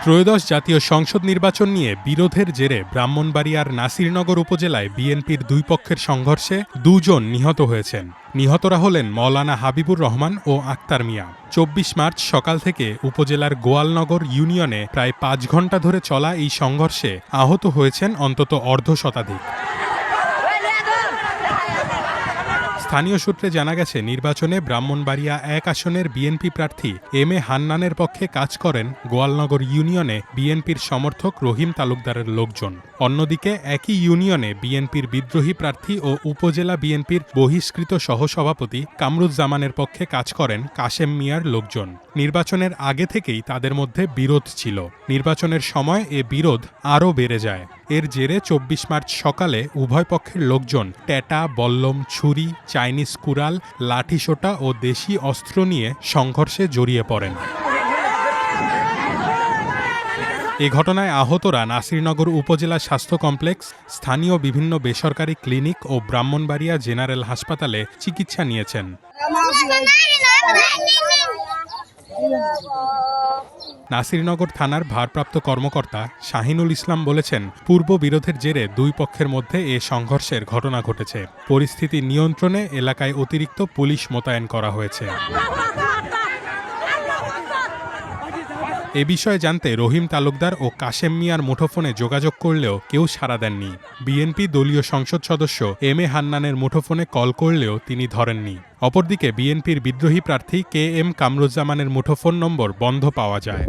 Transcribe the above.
ত্রয়োদশ জাতীয় সংসদ নির্বাচন নিয়ে বিরোধের জেরে ব্রাহ্মণবাড়িয়ার নাসিরনগর উপজেলায় বিএনপির দুই পক্ষের সংঘর্ষে দুজন নিহত হয়েছেন। নিহতরা হলেন মওলানা হাবিবুর রহমান ও আক্তার মিয়া। ২৪ মার্চ সকাল থেকে উপজেলার গোয়ালনগর ইউনিয়নে প্রায় ৫ ঘণ্টা ধরে চলা এই সংঘর্ষে আহত হয়েছেন অন্তত অর্ধশতাধিক। স্থানীয় সূত্রে জানা গেছে, নির্বাচনে ব্রাহ্মণবাড়িয়া ১ আসনের বিএনপি প্রার্থী এম এ হান্নানের পক্ষে কাজ করেন গোয়ালনগর ইউনিয়নে বিএনপির সমর্থক রহিম তালুকদারের লোকজন। অন্যদিকে একই ইউনিয়নে বিএনপির বিদ্রোহী প্রার্থী ও উপজেলা বিএনপির বহিষ্কৃত সহসভাপতি কামরুজ্জামানের পক্ষে কাজ করেন কাশেম মিয়ার লোকজন। নির্বাচনের আগে থেকেই তাদের মধ্যে বিরোধ ছিল। নির্বাচনের সময় এ বিরোধ আরও বেড়ে যায়। এর জেরে ২৪ মার্চ সকালে উভয় পক্ষের লোকজন ট্যাটা, বল্লম, ছুরি, চাইনিজ কুড়াল, লাঠিসোঁটা ও দেশি অস্ত্র নিয়ে সংঘর্ষে জড়িয়ে পড়েন। এ ঘটনায় আহতরা নাসিরনগর উপজেলা স্বাস্থ্য কমপ্লেক্স, স্থানীয় বিভিন্ন বেসরকারি ক্লিনিক ও ব্রাহ্মণবাড়িয়া জেনারেল হাসপাতালে চিকিৎসা নিয়েছেন। নাসিরনগর থানার ভারপ্রাপ্ত কর্মকর্তা শাহিনুল ইসলাম বলেছেন, পূর্ব বিরোধের জেরে দুই পক্ষের মধ্যে এ সংঘর্ষের ঘটনা ঘটেছে। পরিস্থিতি নিয়ন্ত্রণে এলাকায় অতিরিক্ত পুলিশ মোতায়েন করা হয়েছে। এ বিষয়ে জানতে রহিম তালুকদার ও কাশেম মিয়ার মুঠোফোনে যোগাযোগ করলেও কেউ সাড়া দেননি। বিএনপি দলীয় সংসদ সদস্য এম এ হান্নানের মুঠোফোনে কল করলেও তিনি ধরেননি। অপরদিকে বিএনপির বিদ্রোহী প্রার্থী কে এম কামরুজ্জামানের মুঠোফোন নম্বর বন্ধ পাওয়া যায়।